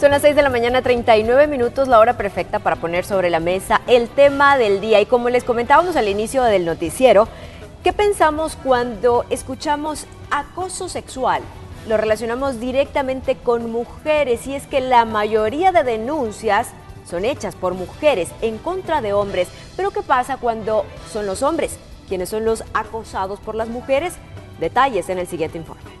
Son las 6 de la mañana, 39 minutos, la hora perfecta para poner sobre la mesa el tema del día. Y como les comentábamos al inicio del noticiero, ¿qué pensamos cuando escuchamos acoso sexual? Lo relacionamos directamente con mujeres, y es que la mayoría de denuncias son hechas por mujeres en contra de hombres. Pero ¿qué pasa cuando son los hombres quienes son los acosados por las mujeres? Detalles en el siguiente informe.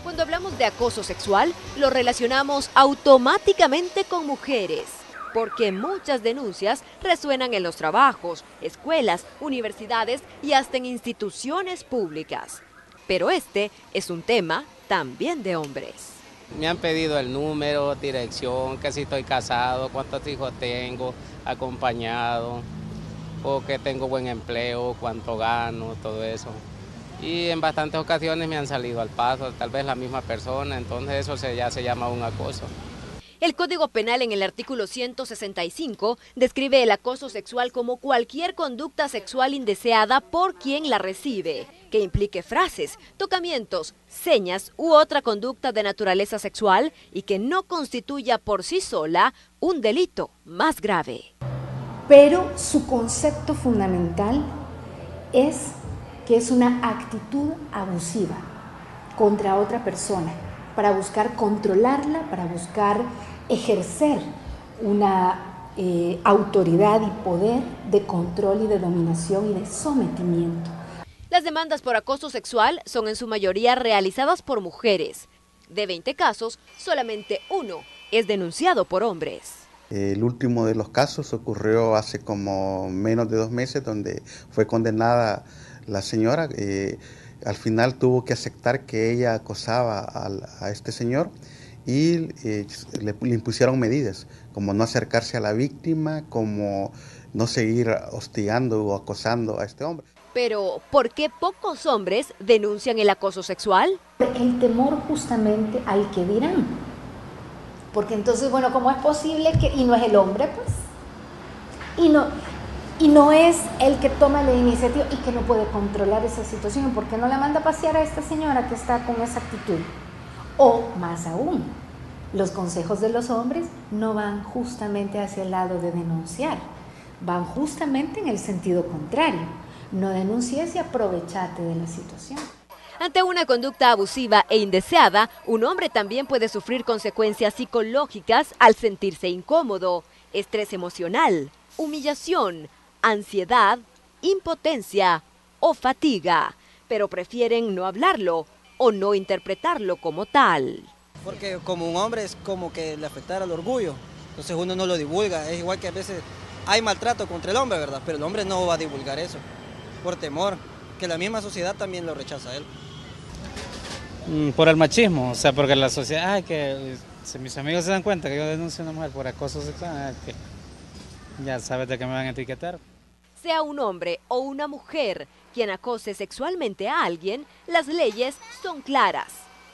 Cuando hablamos de acoso sexual, lo relacionamos automáticamente con mujeres, porque muchas denuncias resuenan en los trabajos, escuelas, universidades y hasta en instituciones públicas. Pero este es un tema también de hombres. Me han pedido el número, dirección, que si estoy casado, cuántos hijos tengo, acompañado, o que tengo buen empleo, cuánto gano, todo eso. Y en bastantes ocasiones me han salido al paso, tal vez la misma persona, entonces eso ya se llama un acoso. El Código Penal en el artículo 165 describe el acoso sexual como cualquier conducta sexual indeseada por quien la recibe, que implique frases, tocamientos, señas u otra conducta de naturaleza sexual y que no constituya por sí sola un delito más grave. Pero su concepto fundamental es que es una actitud abusiva contra otra persona, para buscar controlarla, para buscar ejercer una autoridad y poder de control y de dominación y de sometimiento. Las demandas por acoso sexual son en su mayoría realizadas por mujeres. De 20 casos, solamente uno es denunciado por hombres. El último de los casos ocurrió hace como menos de 2 meses, donde fue condenada la señora. Al final tuvo que aceptar que ella acosaba a este señor y le impusieron medidas, como no acercarse a la víctima, como no seguir hostigando o acosando a este hombre. Pero, ¿por qué pocos hombres denuncian el acoso sexual? El temor justamente al que dirán. Porque entonces, bueno, ¿cómo es posible que, y no es el hombre, pues? Y no es el que toma la iniciativa y que no puede controlar esa situación? ¿Por qué no la manda a pasear a esta señora que está con esa actitud? O más aún, los consejos de los hombres no van justamente hacia el lado de denunciar, van justamente en el sentido contrario. No denuncies y aprovechate de la situación. Ante una conducta abusiva e indeseada, un hombre también puede sufrir consecuencias psicológicas al sentirse incómodo, estrés emocional, humillación, ansiedad, impotencia o fatiga, pero prefieren no hablarlo o no interpretarlo como tal. Porque como un hombre es como que le afectara el orgullo, entonces uno no lo divulga. Es igual que a veces hay maltrato contra el hombre, ¿verdad? Pero el hombre no va a divulgar eso, por temor, que la misma sociedad también lo rechaza a él. Por el machismo, o sea, porque la sociedad, que si mis amigos se dan cuenta que yo denuncio a una mujer por acoso sexual, que ya sabes de qué me van a etiquetar. Sea un hombre o una mujer quien acose sexualmente a alguien, las leyes son claras.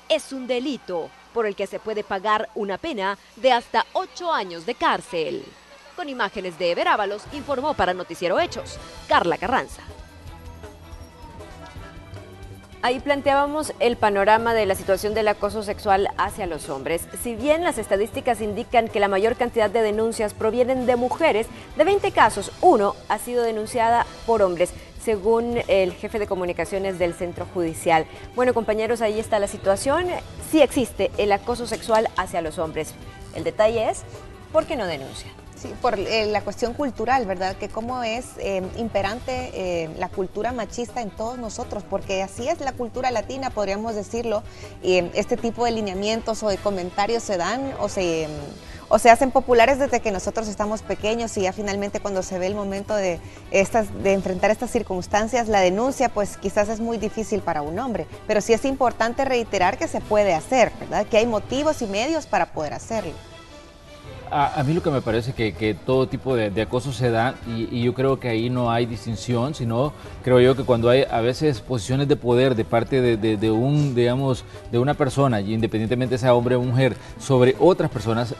Es un delito por el que se puede pagar una pena de hasta 8 años de cárcel. Con imágenes de Ever Ábalos, informó para Noticiero Hechos, Carla Carranza. Ahí planteábamos el panorama de la situación del acoso sexual hacia los hombres. Si bien las estadísticas indican que la mayor cantidad de denuncias provienen de mujeres, de 20 casos, uno ha sido denunciada por hombres, según el jefe de comunicaciones del Centro Judicial. Bueno, compañeros, ahí está la situación. Sí existe el acoso sexual hacia los hombres. El detalle es, ¿por qué no denuncian? Sí, por la cuestión cultural, ¿verdad? Que cómo es imperante la cultura machista en todos nosotros, porque así es la cultura latina, podríamos decirlo. Este tipo de lineamientos o de comentarios se dan o se hacen populares desde que nosotros estamos pequeños, y ya finalmente cuando se ve el momento de enfrentar estas circunstancias, la denuncia pues quizás es muy difícil para un hombre, pero sí es importante reiterar que se puede hacer, ¿verdad? Que hay motivos y medios para poder hacerlo. A mí lo que me parece que todo tipo de acoso se da, y yo creo que ahí no hay distinción, sino creo yo que cuando hay a veces posiciones de poder de parte de una persona, y independientemente sea hombre o mujer, sobre otras personas,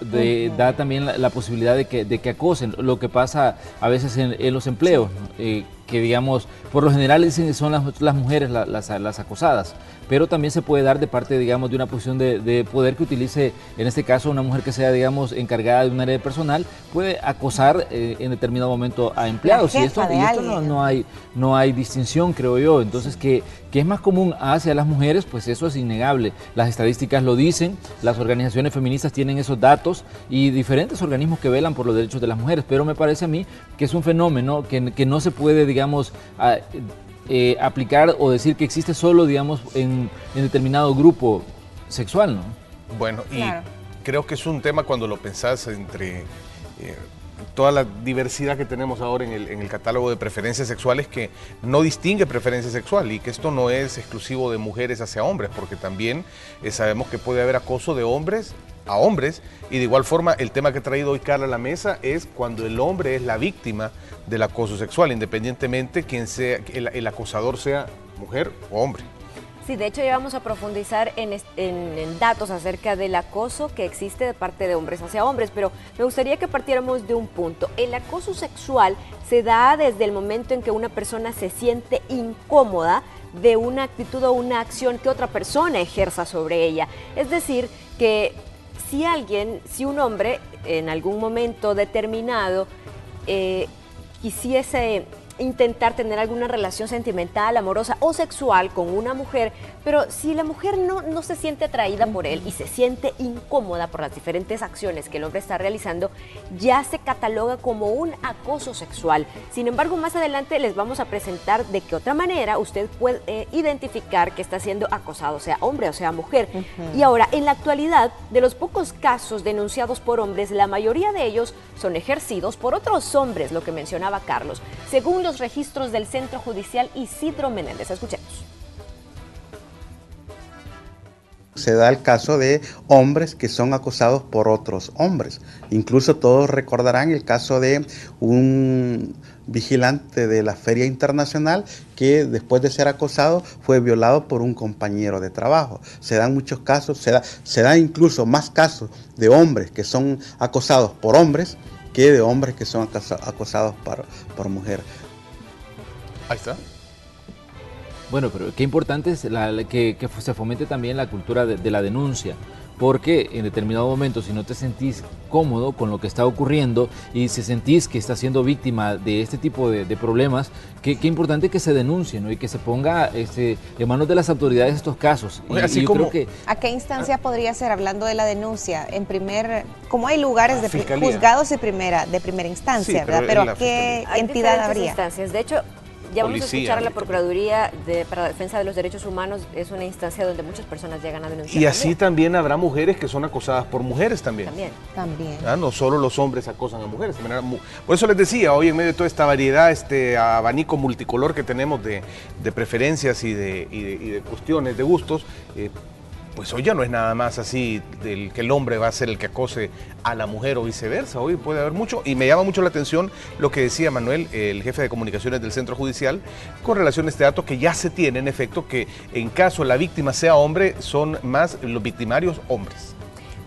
da también la posibilidad de que acosen. Lo que pasa a veces en los empleos, digamos, por lo general dicen que son las mujeres las acosadas, pero también se puede dar de parte, digamos, de una posición de poder que utilice, en este caso, una mujer que sea, digamos, encargada de un área personal, puede acosar en determinado momento a empleados. Y esto no hay distinción, creo yo. Entonces, que es más común hacia las mujeres, pues eso es innegable. Las estadísticas lo dicen, las organizaciones feministas tienen esos datos y diferentes organismos que velan por los derechos de las mujeres, pero me parece a mí que es un fenómeno que no se puede, digamos, aplicar o decir que existe solo, digamos, en determinado grupo sexual, ¿no? Bueno, Claro. y creo que es un tema cuando lo pensás entre toda la diversidad que tenemos ahora en el catálogo de preferencias sexuales, que no distingue preferencia sexual y que esto no es exclusivo de mujeres hacia hombres, porque también sabemos que puede haber acoso de hombres a hombres, y de igual forma el tema que ha traído hoy Carla a la mesa es cuando el hombre es la víctima del acoso sexual, independientemente quien sea, el acosador sea mujer o hombre. Sí, de hecho ya vamos a profundizar en datos acerca del acoso que existe de parte de hombres hacia hombres, pero me gustaría que partiéramos de un punto. El acoso sexual se da desde el momento en que una persona se siente incómoda de una actitud o una acción que otra persona ejerza sobre ella. Es decir, que si un hombre en algún momento determinado quisiese intentar tener alguna relación sentimental, amorosa o sexual con una mujer, pero si la mujer no se siente atraída por él y se siente incómoda por las diferentes acciones que el hombre está realizando, ya se cataloga como un acoso sexual. Sin embargo, más adelante les vamos a presentar de qué otra manera usted puede identificar que está siendo acosado, sea hombre o sea mujer. Y ahora, en la actualidad, de los pocos casos denunciados por hombres, la mayoría de ellos son ejercidos por otros hombres, lo que mencionaba Carlos, según los registros del Centro Judicial Isidro Menéndez. Escuchemos. Se da el caso de hombres que son acosados por otros hombres. Incluso todos recordarán el caso de un vigilante de la Feria Internacional que después de ser acosado fue violado por un compañero de trabajo. Se dan muchos casos, se da incluso más casos de hombres que son acosados por hombres que de hombres que son acosados por mujeres. Ahí está. Bueno, pero qué importante es que se fomente también la cultura de la denuncia, porque en determinado momento, si no te sentís cómodo con lo que está ocurriendo y si sentís que estás siendo víctima de este tipo de problemas, qué importante que se denuncie, ¿no? Y que se ponga en manos de las autoridades estos casos. Oye, así como, creo que, ¿a qué instancia podría ser, hablando de la denuncia? Como hay lugares de Fiscalía. Juzgados de primera instancia, Sí, ¿verdad? pero Pero en ¿a la qué Hay entidad diferentes habría? instancias. De hecho, ya vamos a Policía, escuchar a la ahorita. Procuraduría para la Defensa de los Derechos Humanos. Es una instancia donde muchas personas llegan a denunciar. y así también habrá mujeres que son acosadas por mujeres también. También. No solo los hombres acosan a mujeres. Por eso les decía, hoy en medio de toda esta variedad, este abanico multicolor que tenemos de preferencias y de cuestiones, de gustos, pues hoy ya no es nada más así que el hombre va a ser el que acose a la mujer o viceversa. Hoy puede haber mucho, y me llama mucho la atención lo que decía Manuel, el jefe de comunicaciones del Centro Judicial, con relación a este dato que ya se tiene, en efecto, que en caso la víctima sea hombre, son más los victimarios hombres.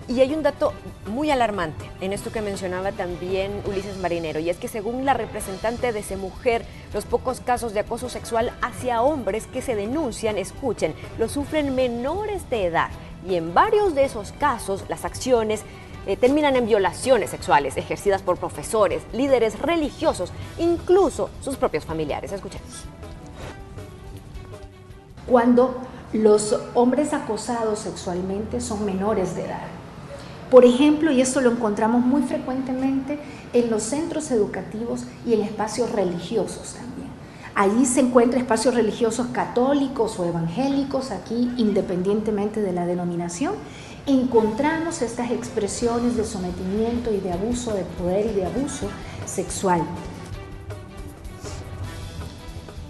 Y hay un dato muy alarmante en esto que mencionaba también Ulises Marinero, y es que según la representante de Semujer, los pocos casos de acoso sexual hacia hombres que se denuncian, escuchen, lo sufren menores de edad, y en varios de esos casos las acciones terminan en violaciones sexuales ejercidas por profesores, líderes religiosos, incluso sus propios familiares. Escuchemos. Cuando los hombres acosados sexualmente son menores de edad. Por ejemplo, y esto lo encontramos muy frecuentemente en los centros educativos y en espacios religiosos también. Allí se encuentran espacios religiosos católicos o evangélicos, aquí independientemente de la denominación, encontramos estas expresiones de sometimiento y de abuso de poder y de abuso sexual.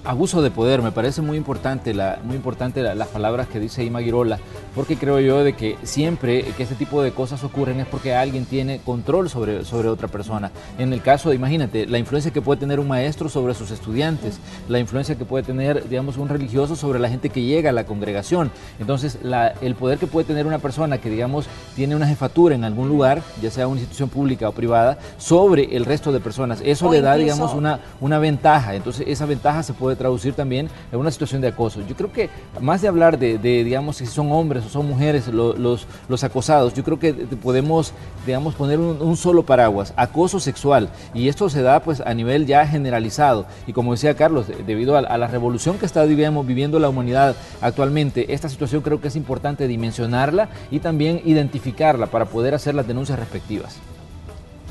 abuso de poder, me parece muy importante las palabras que dice Ima Girola, porque creo yo de que siempre que este tipo de cosas ocurren es porque alguien tiene control sobre otra persona. En el caso, imagínate, la influencia que puede tener un maestro sobre sus estudiantes, la influencia que puede tener, digamos, un religioso sobre la gente que llega a la congregación. Entonces, el poder que puede tener una persona que, digamos, tiene una jefatura en algún lugar, ya sea una institución pública o privada, sobre el resto de personas, eso le da, digamos, una ventaja. Entonces, esa ventaja se puede traducir también en una situación de acoso. Yo creo que, más de hablar de digamos, si son hombres o son mujeres los acosados, yo creo que podemos, digamos, poner un solo paraguas: acoso sexual, y esto se da pues a nivel ya generalizado, y como decía Carlos, debido a la revolución que está viviendo la humanidad actualmente, esta situación creo que es importante dimensionarla y también identificarla para poder hacer las denuncias respectivas.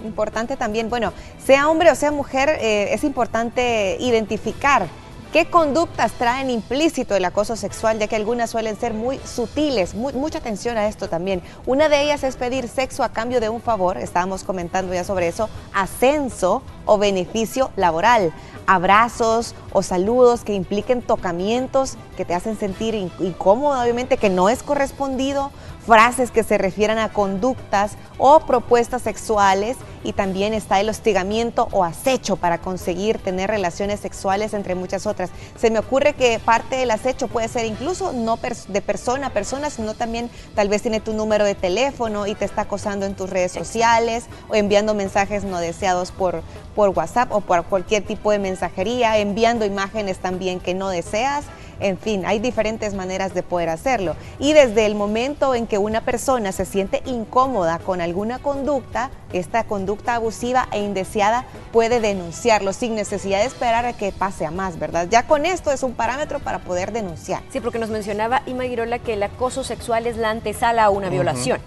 Importante también, bueno, sea hombre o sea mujer, es importante identificar qué conductas traen implícito el acoso sexual, ya que algunas suelen ser muy sutiles. Mucha atención a esto también. Una de ellas es pedir sexo a cambio de un favor, estábamos comentando ya sobre eso, ascenso o beneficio laboral, abrazos o saludos que impliquen tocamientos que te hacen sentir incómodo, obviamente, que no es correspondido, frases que se refieran a conductas o propuestas sexuales, y también está el hostigamiento o acecho para conseguir tener relaciones sexuales, entre muchas otras. Se me ocurre que parte del acecho puede ser incluso no de persona a persona, sino también tal vez tiene tu número de teléfono y te está acosando en tus redes sociales o enviando mensajes no deseados por WhatsApp o por cualquier tipo de mensajería, enviando imágenes también que no deseas. En fin, hay diferentes maneras de poder hacerlo. Y desde el momento en que una persona se siente incómoda con alguna conducta, esta conducta abusiva e indeseada, puede denunciarlo sin necesidad de esperar a que pase a más, ¿verdad? Ya con esto es un parámetro para poder denunciar. Sí, porque nos mencionaba Ima Girola que el acoso sexual es la antesala a una violación.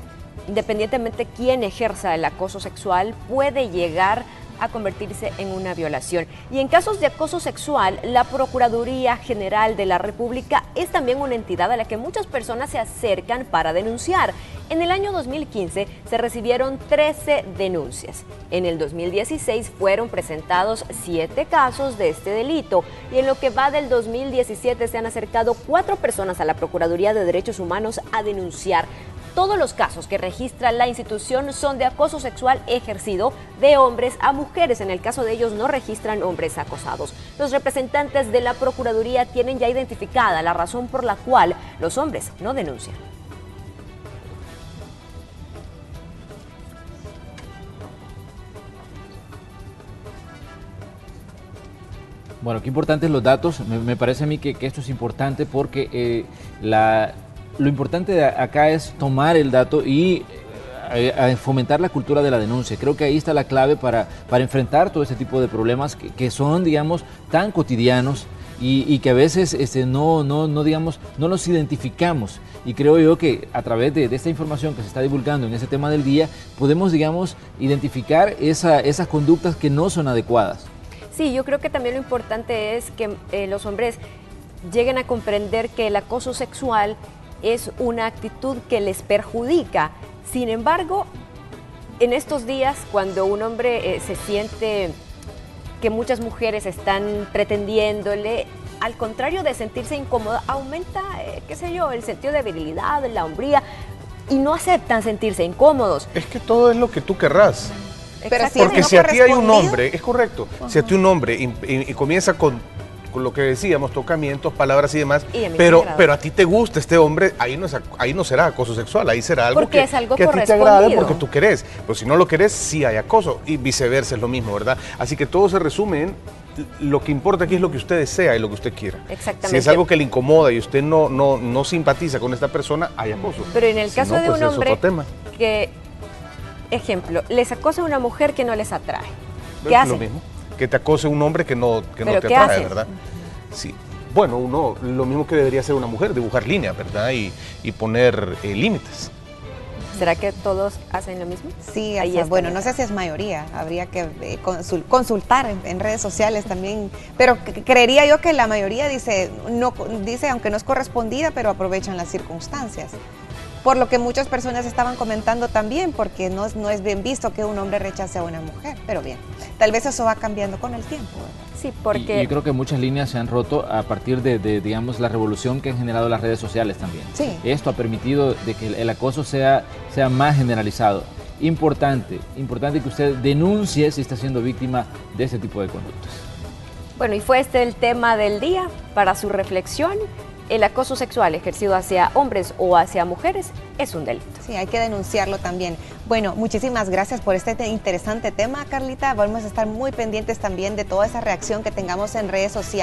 Independientemente quién ejerza el acoso sexual, puede llegar a convertirse en una violación. Y en casos de acoso sexual, la Procuraduría General de la República es también una entidad a la que muchas personas se acercan para denunciar. En el año 2015 se recibieron 13 denuncias. En el 2016 fueron presentados 7 casos de este delito, y en lo que va del 2017 se han acercado 4 personas a la Procuraduría de Derechos Humanos a denunciar. Todos los casos que registra la institución son de acoso sexual ejercido de hombres a mujeres. En el caso de ellos no registran hombres acosados. Los representantes de la Procuraduría tienen ya identificada la razón por la cual los hombres no denuncian. Bueno, qué importantes los datos. Me parece a mí que esto es importante porque lo importante acá es tomar el dato y fomentar la cultura de la denuncia. Creo que ahí está la clave para enfrentar todo este tipo de problemas que son, digamos, tan cotidianos y que a veces no los identificamos. Y creo yo que a través de esta información que se está divulgando en ese tema del día, podemos, digamos, identificar esas conductas que no son adecuadas. Sí, yo creo que también lo importante es que los hombres lleguen a comprender que el acoso sexual es una actitud que les perjudica. Sin embargo, en estos días, cuando un hombre se siente que muchas mujeres están pretendiéndole, al contrario de sentirse incómoda, aumenta, qué sé yo, el sentido de virilidad, la hombría, y no aceptan sentirse incómodos. Es que todo es lo que tú querrás. Pero porque si a ti hay un hombre, es correcto, si a ti un hombre y comienza con lo que decíamos, tocamientos, palabras y demás, pero a ti te gusta este hombre, ahí no será acoso sexual, ahí será algo que a ti te agrade porque tú querés. Pero si no lo querés, sí hay acoso, y viceversa es lo mismo, ¿verdad? Así que todo se resume en lo que importa aquí es lo que usted desea y lo que usted quiera. Exactamente. Si es algo que le incomoda y usted no simpatiza con esta persona, hay acoso. Pero en el caso de pues un hombre es otro tema. que, ejemplo, les acosa a una mujer que no les atrae, ¿qué es hacen? lo mismo. Que te acose un hombre que no te atrae, hacen? ¿verdad? Sí. Bueno, lo mismo que debería hacer una mujer, dibujar líneas, ¿verdad? Y poner límites. ¿Será que todos hacen lo mismo? Sí, bueno, no sé si es mayoría, habría que consultar en redes sociales también, pero creería yo que la mayoría dice, aunque no es correspondida, pero aprovechan las circunstancias. por lo que muchas personas estaban comentando también, porque no es bien visto que un hombre rechace a una mujer, pero bien, tal vez eso va cambiando con el tiempo, ¿verdad? Sí, porque... Y yo creo que muchas líneas se han roto a partir de, digamos, la revolución que han generado las redes sociales también. Sí. Esto ha permitido de que el acoso sea más generalizado. Importante que usted denuncie si está siendo víctima de este tipo de conductas. Bueno, y fue este el tema del día. Para su reflexión, el acoso sexual ejercido hacia hombres o hacia mujeres es un delito. Sí, hay que denunciarlo también. Bueno, muchísimas gracias por este interesante tema, Carlita. Vamos a estar muy pendientes también de toda esa reacción que tengamos en redes sociales.